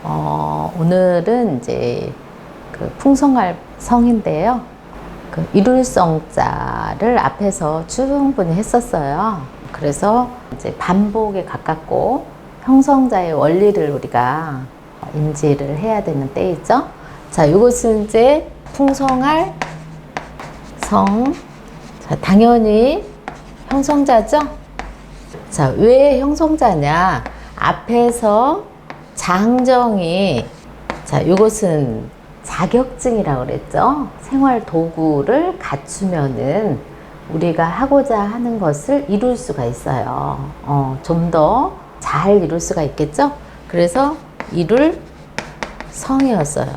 오늘은 이제 그 풍성할 성인데요. 그 이룰성자를 앞에서 충분히 했었어요. 그래서 이제 반복에 가깝고 형성자의 원리를 우리가 인지를 해야 되는 때이죠. 자, 이것은 이제 풍성할 성. 자, 당연히 형성자죠. 자, 왜 형성자냐? 앞에서 장정이, 자, 이것은 자격증이라고 그랬죠. 생활 도구를 갖추면은 우리가 하고자 하는 것을 이룰 수가 있어요. 좀 더 잘 이룰 수가 있겠죠. 그래서 이룰 성이었어요.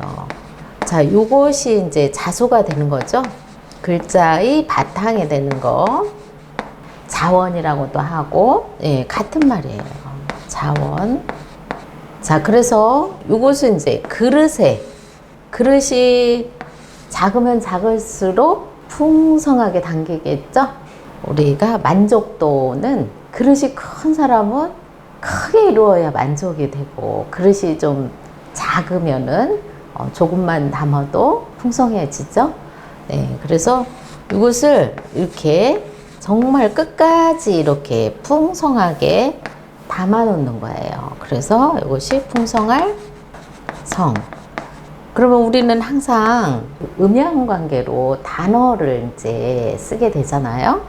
자, 요것이 이제 자소가 되는 거죠. 글자의 바탕이 되는 거. 자원이라고도 하고, 예, 같은 말이에요. 자원. 자, 그래서 요것은 이제 그릇이 작으면 작을수록 풍성하게 담기겠죠? 우리가 만족도는 그릇이 큰 사람은 크게 이루어야 만족이 되고, 그릇이 좀 작으면은 조금만 담아도 풍성해지죠? 네, 그래서 이것을 이렇게 정말 끝까지 이렇게 풍성하게 담아 놓는 거예요. 그래서 이것이 풍성할 성. 그러면 우리는 항상 음양 관계로 단어를 이제 쓰게 되잖아요.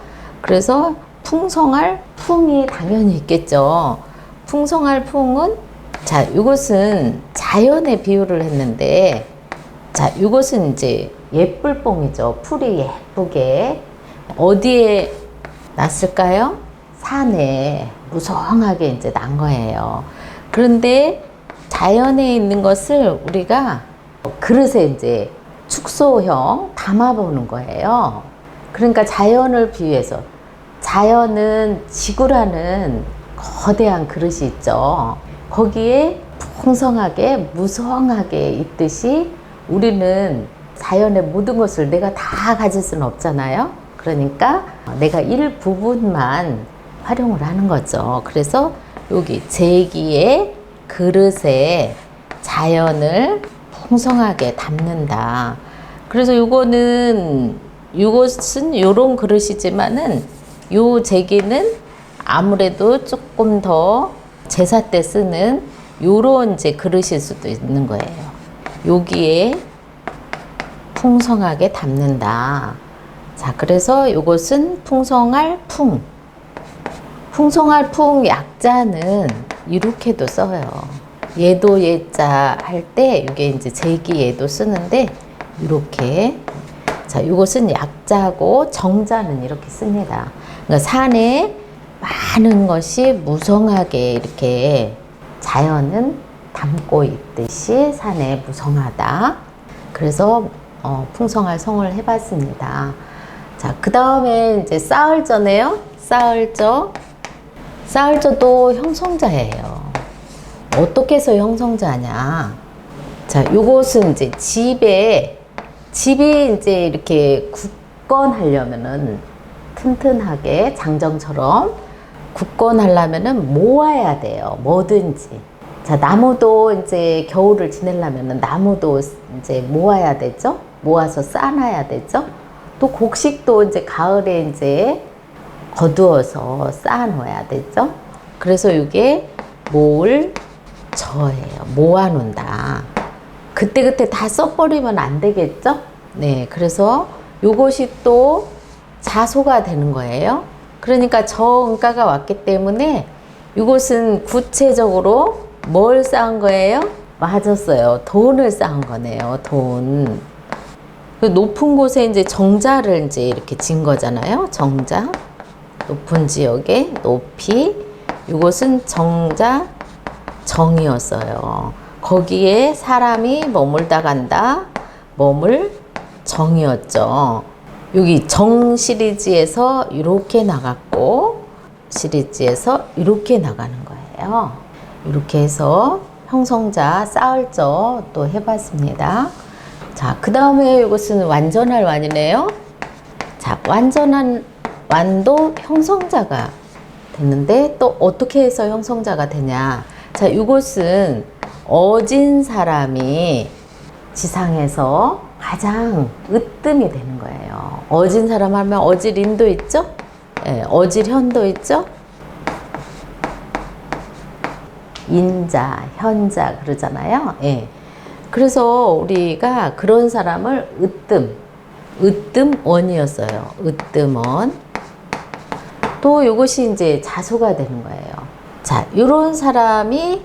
그래서 풍성할 풍이 당연히 있겠죠. 풍성할 풍은, 자, 이것은 자연의 비유를 했는데, 자, 이것은 이제 예쁠 뽕이죠. 풀이 예쁘게. 어디에 났을까요? 산에 무성하게 이제 난 거예요. 그런데 자연에 있는 것을 우리가 그릇에 이제 축소형 담아보는 거예요. 그러니까 자연을 비유해서, 자연은 지구라는 거대한 그릇이 있죠. 거기에 풍성하게 무성하게 있듯이 우리는 자연의 모든 것을 내가 다 가질 수는 없잖아요. 그러니까 내가 일부분만 활용을 하는 거죠. 그래서 여기 제기의 그릇에 자연을 풍성하게 담는다. 그래서 이것은 요런 그릇이지만은 요 제기는 아무래도 조금 더 제사 때 쓰는 요런 이제 그릇일 수도 있는 거예요. 여기에 풍성하게 담는다. 자, 그래서 요것은 풍성할 풍. 풍성할 풍 약자는 이렇게도 써요. 예도 예자 할 때 이게 이제 제기예도 쓰는데 이렇게. 자, 이것은 약자고 정자는 이렇게 씁니다. 그러니까 산에 많은 것이 무성하게 이렇게 자연은 담고 있듯이 산에 무성하다. 그래서 풍성할 성을 해봤습니다. 자, 그 다음에 이제 사흘저네요. 사흘저도 형성자예요. 어떻게 해서 형성자냐? 자, 요것은 이제 집이 이제 이렇게 굳건하려면은 튼튼하게 장정처럼 굳건하려면은 모아야 돼요. 뭐든지. 자, 나무도 이제 겨울을 지내려면은 나무도 이제 모아야 되죠. 모아서 쌓아놔야 되죠. 또 곡식도 이제 가을에 이제 거두어서 쌓아놓아야 되죠. 그래서 이게 모을 저예요. 모아놓는다. 그때그때 다 써버리면 안 되겠죠? 네, 그래서 요것이 또 자소가 되는 거예요. 그러니까 저음가가 왔기 때문에 이것은 구체적으로 뭘 쌓은 거예요? 맞았어요. 돈을 쌓은 거네요. 돈. 높은 곳에 이제 정자를 이제 이렇게 진 거잖아요. 정자. 높은 지역에 높이. 이것은 정자 정이었어요. 거기에 사람이 머물다 간다. 머물 정이었죠. 여기 정 시리즈에서 이렇게 나갔고 시리즈에서 이렇게 나가는 거예요. 이렇게 해서 형성자 사흘저 또 해봤습니다. 자, 그 다음에 이것은 완전할 완이네요. 자, 완전한 완도 형성자가 됐는데 또 어떻게 해서 형성자가 되냐? 자, 이것은 어진 사람이 지상에서 가장 으뜸이 되는 거예요. 어진 사람 하면 어질인도 있죠? 예, 어질현도 있죠? 인자, 현자 그러잖아요. 예. 그래서 우리가 그런 사람을 으뜸원이었어요. 으뜸원. 또 이것이 이제 자수가 되는 거예요. 자, 이런 사람이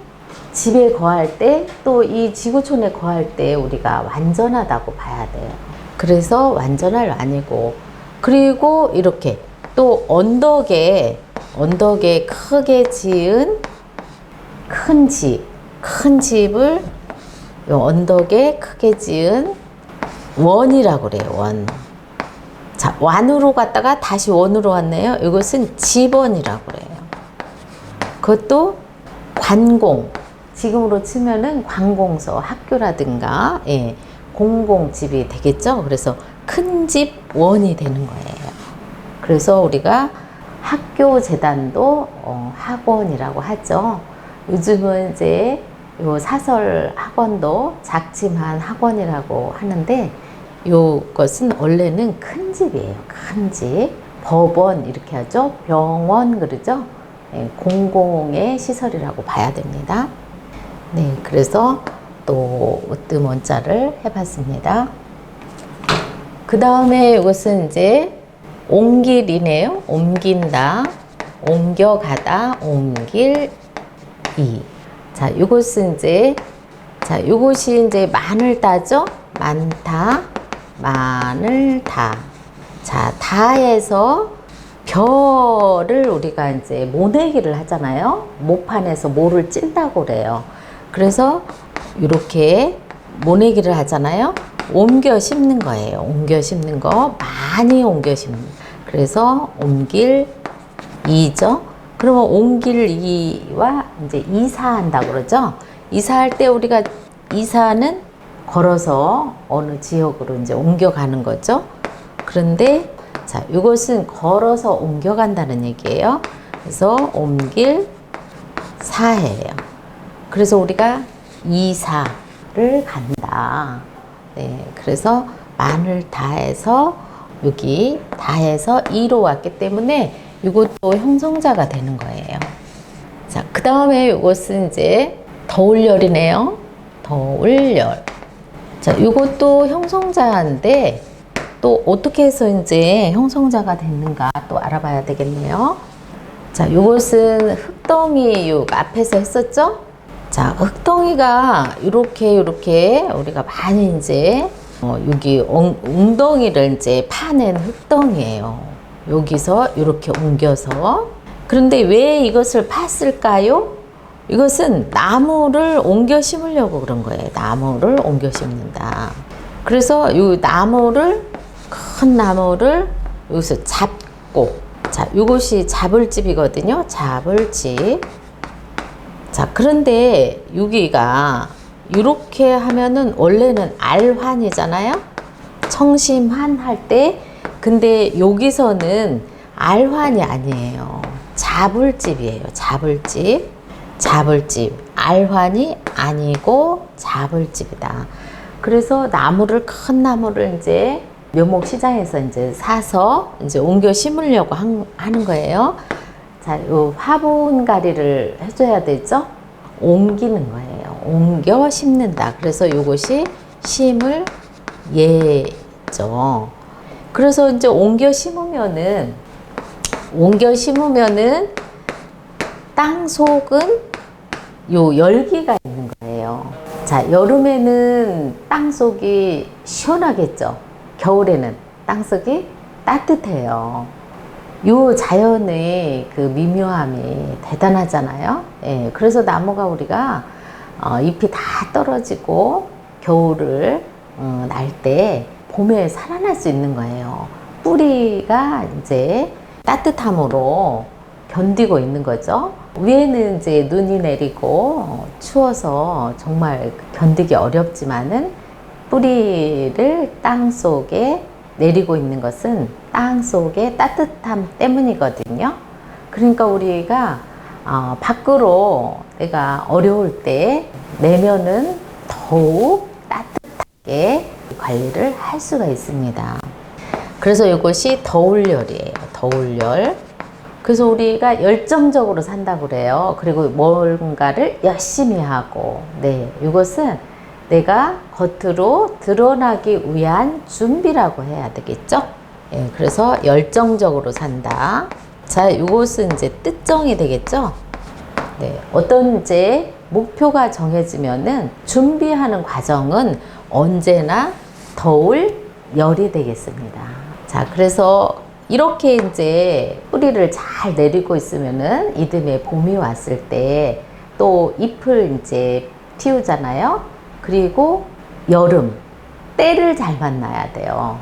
집에 거할 때, 또 이 지구촌에 거할 때 우리가 완전하다고 봐야 돼요. 그래서 완전할 완이고, 그리고 이렇게 또 언덕에 크게 지은 큰 집을 요 언덕에 크게 지은 원이라고 그래요. 원. 자, 완으로 갔다가 다시 원으로 왔네요. 이것은 집원이라고 그래요. 그것도 관공. 지금으로 치면은 관공서, 학교라든가, 예, 공공집이 되겠죠. 그래서 큰 집 원이 되는 거예요. 그래서 우리가 학교 재단도 학원이라고 하죠. 요즘은 이제 요 사설 학원도 작지만 학원이라고 하는데, 요것은 원래는 큰 집이에요. 큰 집. 법원 이렇게 하죠. 병원 그러죠. 예, 공공의 시설이라고 봐야 됩니다. 네, 그래서 또 으뜸 원자를 해봤습니다. 그 다음에 이것은 이제 옮길이네요. 옮긴다, 옮겨가다, 옮길 이. 자, 이것은 이제, 자, 이것이 이제 많을 다죠. 많다, 많을 다. 자, 다에서 별을 우리가 이제 모내기를 하잖아요. 모판에서 모를 찐다고 그래요. 그래서 이렇게 모내기를 하잖아요. 옮겨 심는 거예요. 옮겨 심는 거, 많이 옮겨 심는. 그래서 옮길 이죠. 그러면 옮길 이와 이제 이사한다고 그러죠. 이사할 때 우리가 이사는 걸어서 어느 지역으로 이제 옮겨가는 거죠. 그런데 자, 이것은 걸어서 옮겨간다는 얘기예요. 그래서 옮길 사예요. 그래서 우리가 이사를 간다. 네, 그래서 만을 다해서 여기 다해서 이로 왔기 때문에 이것도 형성자가 되는 거예요. 자, 그 다음에 이것은 이제 더울열이네요. 더울열. 자, 이것도 형성자인데 또 어떻게 해서 이제 형성자가 됐는가 또 알아봐야 되겠네요. 자, 이것은 흙덩이 요 앞에서 했었죠? 자, 흙덩이가 이렇게 우리가 많이 이제 여기 웅덩이를 이제 파낸 흙덩이에요. 여기서 이렇게 옮겨서. 그런데 왜 이것을 팠을까요? 이것은 나무를 옮겨 심으려고 그런 거예요. 나무를 옮겨 심는다. 그래서 이 나무를, 큰 나무를 여기서 잡고, 자, 이것이 잡을집이거든요. 잡을집. 자, 그런데 여기가 이렇게 하면은 원래는 알환이잖아요. 청심환 할 때. 근데 여기서는 알환이 아니에요. 잡을집이에요. 잡을집. 잡을집. 알환이 아니고 잡을집이다. 그래서 나무를, 큰 나무를 이제 묘목시장에서 이제 사서 이제 옮겨 심으려고 하는 거예요. 자, 요 화분갈이를 해줘야 되죠? 옮기는 거예요. 옮겨 심는다. 그래서 요것이 심을 예죠. 그래서 이제 옮겨 심으면은 땅 속은 요 열기가 있는 거예요. 자, 여름에는 땅 속이 시원하겠죠. 겨울에는 땅 속이 따뜻해요. 요 자연의 그 미묘함이 대단하잖아요. 예, 그래서 나무가 우리가 잎이 다 떨어지고 겨울을 날 때 봄에 살아날 수 있는 거예요. 뿌리가 이제 따뜻함으로 견디고 있는 거죠. 위에는 이제 눈이 내리고 추워서 정말 견디기 어렵지만은 뿌리를 땅 속에 내리고 있는 것은 땅 속의 따뜻함 때문이거든요. 그러니까 우리가 밖으로 내가 어려울 때 내면은 더욱 따뜻하게 관리를 할 수가 있습니다. 그래서 이것이 더울열이에요. 더울열. 그래서 우리가 열정적으로 산다고 그래요. 그리고 뭔가를 열심히 하고, 네, 이것은 내가 겉으로 드러나기 위한 준비라고 해야 되겠죠? 예, 그래서 열정적으로 산다. 자, 이것은 이제 뜻정이 되겠죠? 네, 어떤 이제 목표가 정해지면은 준비하는 과정은 언제나 더울 열이 되겠습니다. 자, 그래서 이렇게 이제 뿌리를 잘 내리고 있으면은 이듬해 봄이 왔을 때 또 잎을 이제 틔우잖아요. 그리고 여름, 때를 잘 만나야 돼요.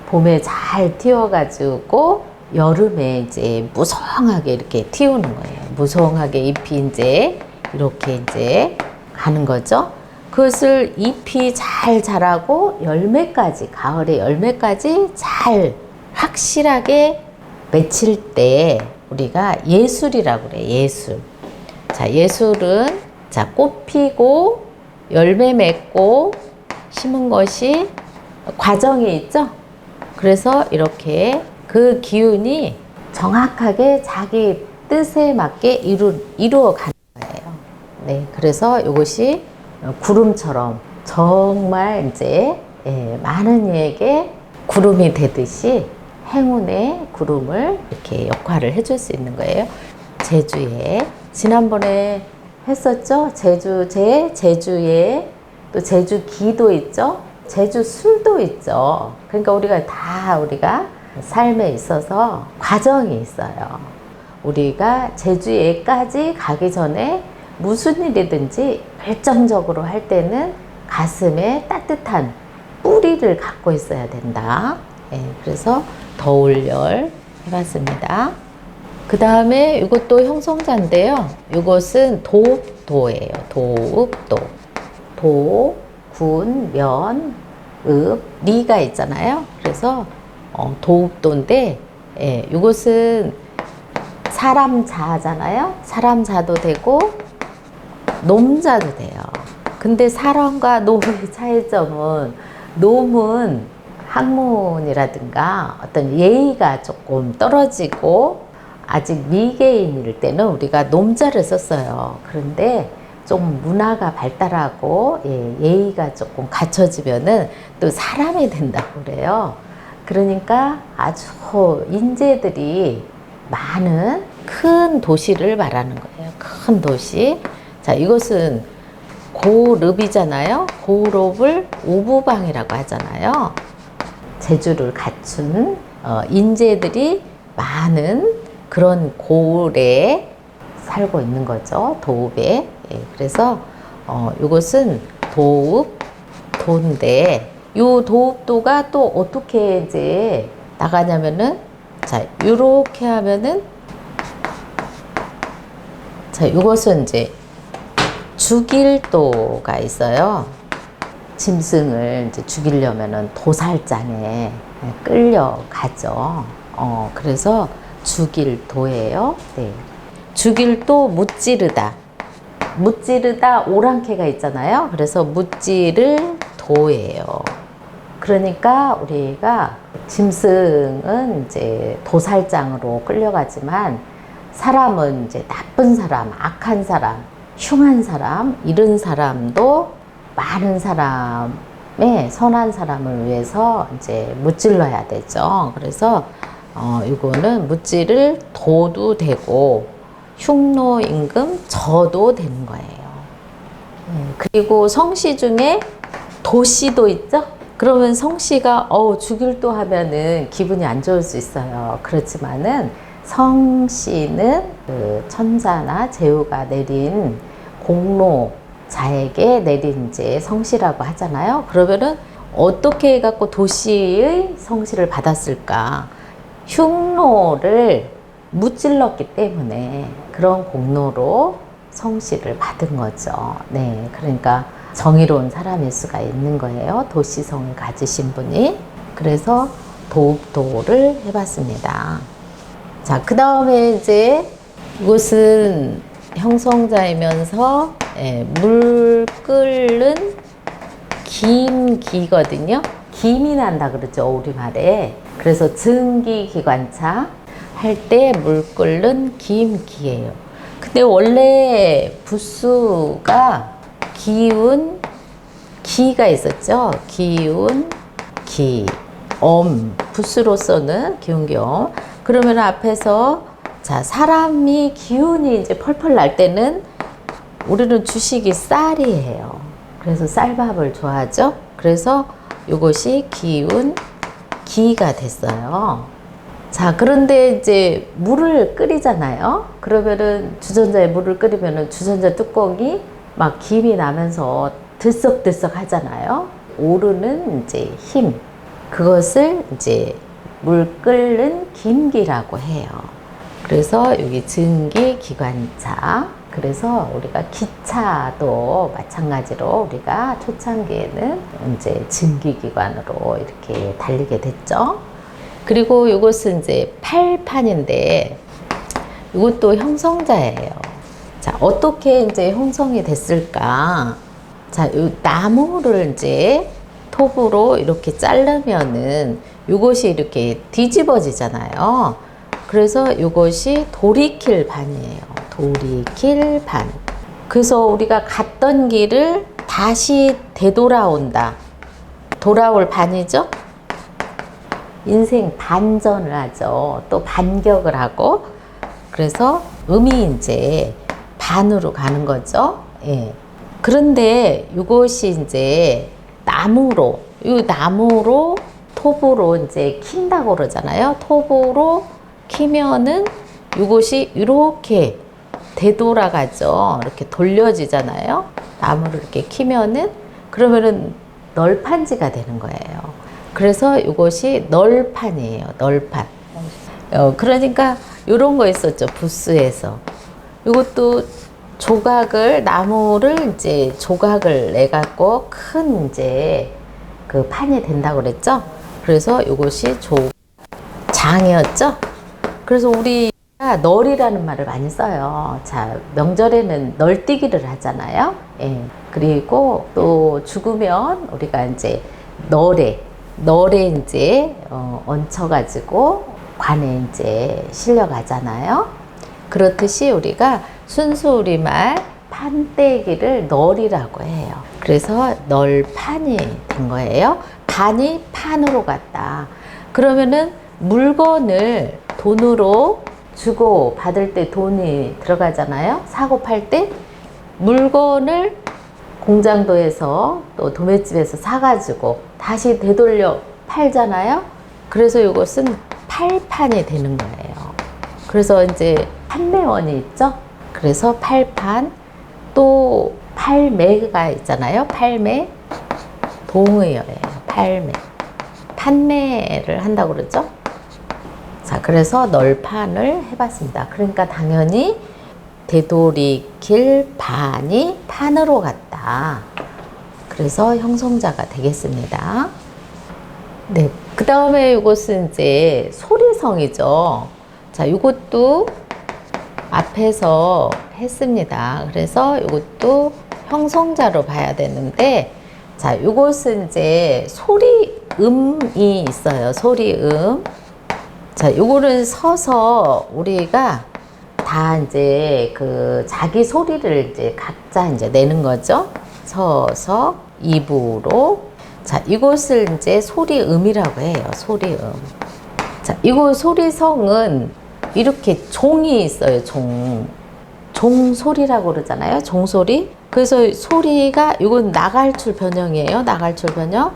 봄에 잘 틔워가지고 여름에 이제 무성하게 이렇게 틔우는 거예요. 무성하게 잎이 이제 이렇게 이제 가는 거죠. 그것을 잎이 잘 자라고 열매까지, 가을에 열매까지 잘 확실하게 맺힐 때 우리가 예술이라고 그래, 예술. 자, 예술은 자, 꽃 피고 열매 맺고 심은 것이 과정이 있죠. 그래서 이렇게 그 기운이 정확하게 자기 뜻에 맞게 이루어 가는 거예요. 네, 그래서 이것이 구름처럼 정말 이제 많은 이에게 구름이 되듯이 행운의 구름을 이렇게 역할을 해줄 수 있는 거예요. 제주에 지난번에 했었죠. 제주에 또 제주기도 있죠. 제주술도 있죠. 그러니까 우리가 삶에 있어서 과정이 있어요. 우리가 제주에까지 가기 전에 무슨 일이든지 결정적으로 할 때는 가슴에 따뜻한 뿌리를 갖고 있어야 된다. 예, 그래서 더울열 해봤습니다. 그 다음에 이것도 형성자인데요. 이것은 도읍도예요. 도읍도. 도, 군, 면, 읍, 리가 있잖아요. 그래서 도읍도인데, 예, 이것은 사람자잖아요. 사람자도 되고 놈자도 돼요. 근데 사람과 놈의 차이점은, 놈은 학문이라든가 어떤 예의가 조금 떨어지고 아직 미개인일 때는 우리가 놈자를 썼어요. 그런데 좀 문화가 발달하고 예의가 조금 갖춰지면은 또 사람이 된다고 그래요. 그러니까 아주 인재들이 많은 큰 도시를 말하는 거예요. 큰 도시. 자, 이것은 고릅이잖아요. 고릅을 우부방이라고 하잖아요. 재주를 갖춘 인재들이 많은 그런 고을에 살고 있는 거죠. 도읍에. 예, 그래서 이것은 도읍도인데, 요 도읍도가 또 어떻게 이제 나가냐면은, 자, 요렇게 하면은, 자, 이것은 이제 죽일도가 있어요. 짐승을 이제 죽이려면은 도살장에 끌려가죠. 그래서 죽일도예요. 네. 죽일도 무찌르다. 무찌르다 오랑캐가 있잖아요. 그래서 무찌를 도예요. 그러니까 우리가 짐승은 이제 도살장으로 끌려가지만 사람은 이제 나쁜 사람, 악한 사람, 흉한 사람, 이런 사람도 많은 사람의 선한 사람을 위해서 이제 무찔러야 되죠. 그래서 이거는 무찌를 도도 되고 흉노 임금 저도 되는 거예요. 그리고 성씨 중에 도씨도 있죠. 그러면 성씨가 죽일도 하면은 기분이 안 좋을 수 있어요. 그렇지만은 성씨는 그 천자나 제후가 내린 공로자에게 내린 이제 성씨라고 하잖아요. 그러면은 어떻게 해갖고 도씨의 성씨를 받았을까? 흉노를 무찔렀기 때문에 그런 공로로 성씨를 받은 거죠. 네, 그러니까 정의로운 사람일 수가 있는 거예요. 도씨성을 가지신 분이. 그래서 도읍도를 해봤습니다. 자, 그 다음에 이제 이것은 형성자이면서 물 끓는 김기거든요. 김이 난다 그러죠, 우리말에. 그래서 증기기관차 할 때 물 끓는 김기예요. 근데 원래 부수가 기운 기가 있었죠. 기운 기 부수로서는 기운기엄. 그러면 앞에서 자, 사람이 기운이 이제 펄펄 날 때는 우리는 주식이 쌀이에요. 그래서 쌀밥을 좋아하죠. 그래서 이것이 기운 기가 됐어요. 자, 그런데 이제 물을 끓이잖아요. 그러면은 주전자에 물을 끓이면은 주전자 뚜껑이 막 김이 나면서 들썩들썩 하잖아요. 오르는 이제 힘. 그것을 이제 물 끓는 김기라고 해요. 그래서 여기 증기기관차. 그래서 우리가 기차도 마찬가지로 우리가 초창기에는 이제 증기기관으로 이렇게 달리게 됐죠. 그리고 이것은 이제 팔판인데 이것도 형성자예요. 자, 어떻게 이제 형성이 됐을까? 자, 이 나무를 이제 톱으로 이렇게 자르면은 이것이 이렇게 뒤집어지잖아요. 그래서 이것이 돌이킬 반이에요. 돌이킬 반. 그래서 우리가 갔던 길을 다시 되돌아온다. 돌아올 반이죠. 인생 반전을 하죠. 또 반격을 하고. 그래서 음이 이제 반으로 가는 거죠. 예. 그런데 이것이 이제 나무로, 이 나무로 톱으로 이제 킨다고 그러잖아요. 톱으로 키면은 이것이 이렇게 되돌아가죠. 이렇게 돌려지잖아요. 나무를 이렇게 키면은 그러면은 널판지가 되는 거예요. 그래서 이것이 널판이에요. 널판. 그러니까 이런 거 있었죠. 부스에서. 이것도 조각을, 나무를 이제 조각을 내갖고 큰 이제 그 판이 된다고 그랬죠. 그래서 이것이 장이었죠. 그래서 우리가 널이라는 말을 많이 써요. 자, 명절에는 널뛰기를 하잖아요. 예. 그리고 또 죽으면 우리가 이제 널에 이제 얹혀가지고 관에 이제 실려가잖아요. 그렇듯이 우리가 순수 우리말 판때기를 널이라고 해요. 그래서 널판이 된 거예요. 반이 판으로 갔다. 그러면은 물건을 돈으로 주고 받을 때 돈이 들어가잖아요. 사고 팔 때 물건을 공장도에서 또 도매집에서 사가지고 다시 되돌려 팔잖아요. 그래서 이것은 팔판이 되는 거예요. 그래서 이제 판매원이 있죠. 그래서 팔판, 또 팔매가 있잖아요. 팔매, 동의어예요. 팔매. 판매를 한다고 그러죠. 자, 그래서 널판을 해봤습니다. 그러니까 당연히 되돌이킬 반이 판으로 갔다. 그래서 형성자가 되겠습니다. 네. 그 다음에 이것은 이제 소리성이죠. 자, 이것도 앞에서 했습니다. 그래서 이것도 형성자로 봐야 되는데, 자, 이것은 이제 소리음이 있어요. 소리음. 자, 요거는 서서 우리가 다 이제 그 자기 소리를 이제 각자 이제 내는 거죠. 서서 입으로. 자, 이것을 이제 소리음이라고 해요. 소리음. 자, 이거 소리성은 이렇게 종이 있어요. 종소리라고 그러잖아요. 종소리. 그래서 소리가, 이건 나갈출 변형이에요. 나갈출 변형.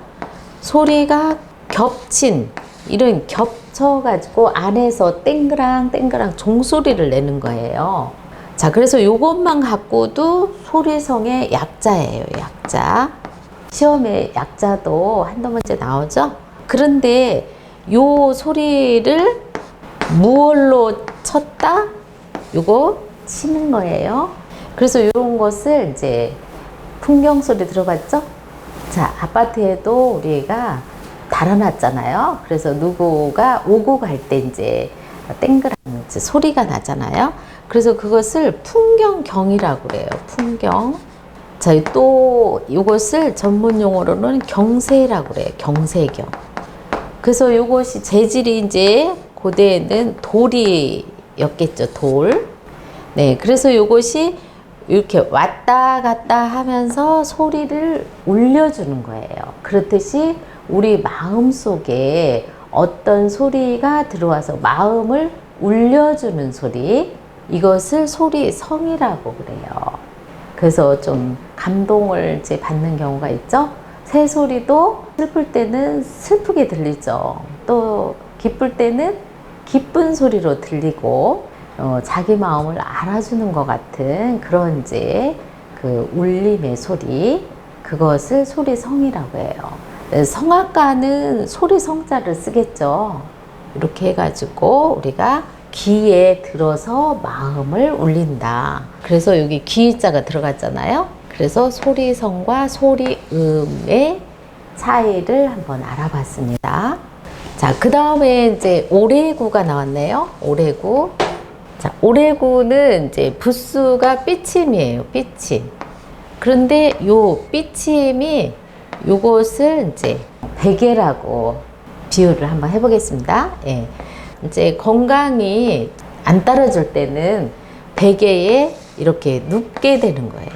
소리가 겹친, 이런 겹쳐가지고 안에서 땡그랑 종소리를 내는 거예요. 자, 그래서 이것만 갖고도 소리성의 약자예요. 약자. 시험에 약자도 한두 문제 나오죠. 그런데 요 소리를 무얼로 쳤다? 요거 치는 거예요. 그래서 이런 것을 이제 풍경 소리 들어봤죠? 자, 아파트에도 우리가 달아놨잖아요. 그래서 누구가 오고 갈 때 이제 땡그랑 이제 소리가 나잖아요. 그래서 그것을 풍경경이라고 그래요. 풍경. 자, 또 이것을 전문 용어로는 경세라고 그래요. 경세경. 그래서 이것이 재질이 이제 고대에는 돌이었겠죠. 돌. 네, 그래서 이것이 이렇게 왔다 갔다 하면서 소리를 울려주는 거예요. 그렇듯이 우리 마음 속에 어떤 소리가 들어와서 마음을 울려주는 소리, 이것을 소리성이라고 그래요. 그래서 좀 감동을 이제 받는 경우가 있죠. 새소리도 슬플 때는 슬프게 들리죠. 또 기쁠 때는 기쁜 소리로 들리고, 자기 마음을 알아주는 것 같은 그런 이제 그 울림의 소리, 그것을 소리성이라고 해요. 성악가는 소리성자를 쓰겠죠. 이렇게 해가지고 우리가 귀에 들어서 마음을 울린다. 그래서 여기 귀자가 들어갔잖아요. 그래서 소리성과 소리음의 차이를 한번 알아봤습니다. 자, 그 다음에 이제 오래구가 나왔네요. 오래구. 자, 오래구는 이제 부수가 삐침이에요. 삐침. 그런데 요 삐침이 요것을 이제 베개라고 비유를 한번 해보겠습니다. 예. 이제 건강이 안 따라줄 때는 베개에 이렇게 눕게 되는 거예요.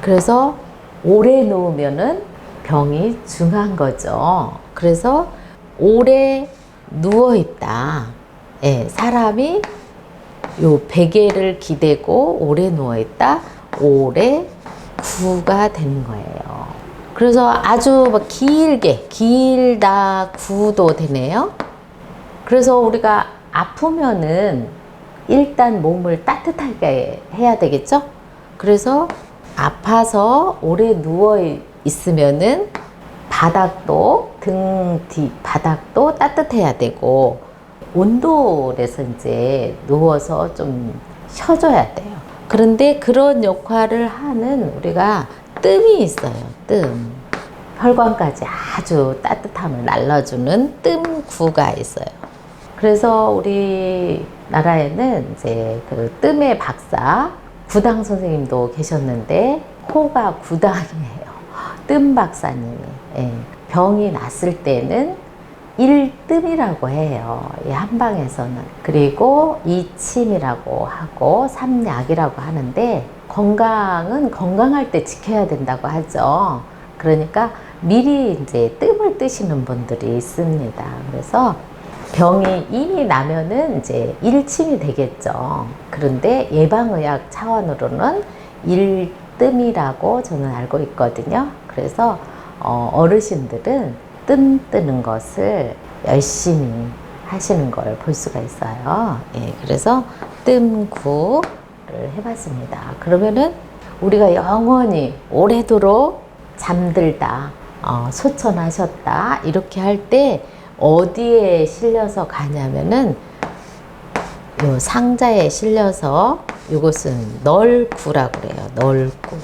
그래서 오래 누우면은 병이 중한 거죠. 그래서 오래 누워 있다. 예, 사람이 요 베개를 기대고 오래 누워 있다. 오래 구가 되는 거예요. 그래서 아주 막 길다 구도 되네요. 그래서 우리가 아프면은 일단 몸을 따뜻하게 해야 되겠죠? 그래서 아파서 오래 누워 있으면은 바닥도, 등 뒤 바닥도 따뜻해야 되고, 온돌에서 이제 누워서 좀 쉬어줘야 돼요. 그런데 그런 역할을 하는 우리가 뜸이 있어요. 뜸. 혈관까지 아주 따뜻함을 날려주는 뜸구가 있어요. 그래서 우리나라에는 이제 그 뜸의 박사, 구당 선생님도 계셨는데, 호가 구당이에요. 뜸 박사님이. 예. 병이 났을 때는 1뜸이라고 해요. 이 한방에서는. 그리고 2침이라고 하고 3약이라고 하는데, 건강은 건강할 때 지켜야 된다고 하죠. 그러니까 미리 이제 뜸을 뜨시는 분들이 있습니다. 그래서 병이 이미 나면은 이제 1침이 되겠죠. 그런데 예방의학 차원으로는 1뜸이라고 저는 알고 있거든요. 그래서 어르신들은 뜸 뜨는 것을 열심히 하시는 걸 볼 수가 있어요. 예, 그래서 뜸구를 해봤습니다. 그러면은 우리가 영원히 오래도록 잠들다, 소천하셨다, 이렇게 할 때 어디에 실려서 가냐면은 요 상자에 실려서, 이것은 널구라고 그래요. 널구.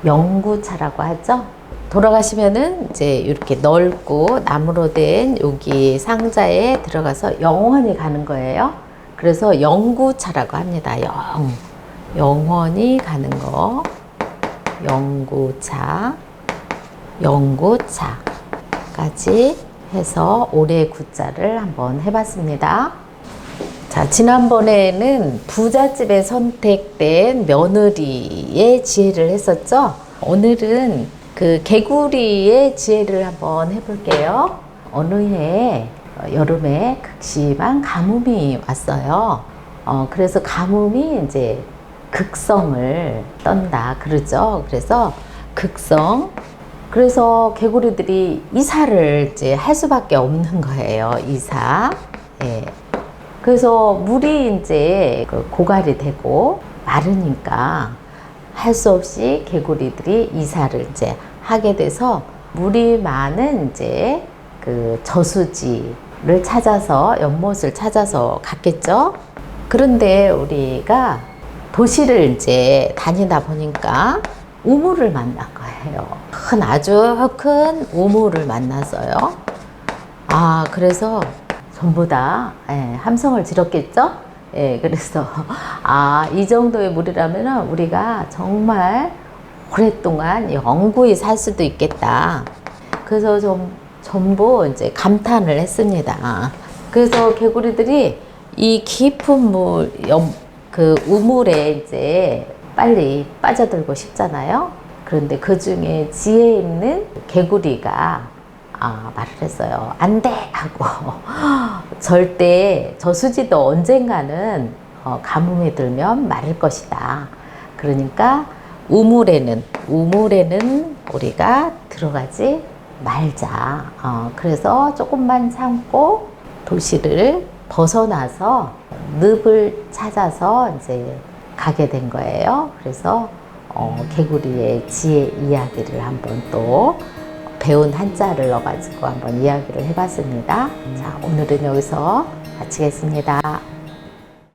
영구차라고 하죠. 돌아가시면은 이제 이렇게 넓고 나무로 된 여기 상자에 들어가서 영원히 가는 거예요. 그래서 영구차라고 합니다. 영원히 가는 거. 영구차. 영구차까지 해서 올해 구자를 한번 해봤습니다. 자, 지난번에는 부잣집에 선택된 며느리의 지혜를 했었죠. 오늘은 그 개구리의 지혜를 한번 해볼게요. 어느 해 여름에 극심한 가뭄이 왔어요. 그래서 가뭄이 이제 극성을 떤다 그러죠. 그래서 극성. 그래서 개구리들이 이사를 이제 할 수밖에 없는 거예요. 이사. 예. 그래서 물이 이제 고갈이 되고 마르니까 할 수 없이 개구리들이 이사를 이제 하게 돼서 물이 많은 이제 그 저수지를 찾아서, 연못을 찾아서 갔겠죠. 그런데 우리가 도시를 이제 다니다 보니까 우물을 만난 거예요. 아주 큰 우물을 만났어요. 그래서 전부 다 함성을 지렀겠죠. 예, 그래서 이 정도의 물이라면 우리가 정말 오랫동안 영구히 살 수도 있겠다. 그래서 전부 이제 감탄을 했습니다. 그래서 개구리들이 이 깊은 그 우물에 이제 빨리 빠져들고 싶잖아요. 그런데 그 중에 지혜 있는 개구리가 말을 했어요. 안 돼! 하고 절대 저수지도 언젠가는 가뭄에 들면 마를 것이다. 그러니까 우물에는 우리가 들어가지 말자. 그래서 조금만 참고 도시를 벗어나서 늪을 찾아서 이제 가게 된 거예요. 그래서 개구리의 지혜 이야기를 한번 또 배운 한자를 넣어가지고 한번 이야기를 해봤습니다. 자, 오늘은 여기서 마치겠습니다.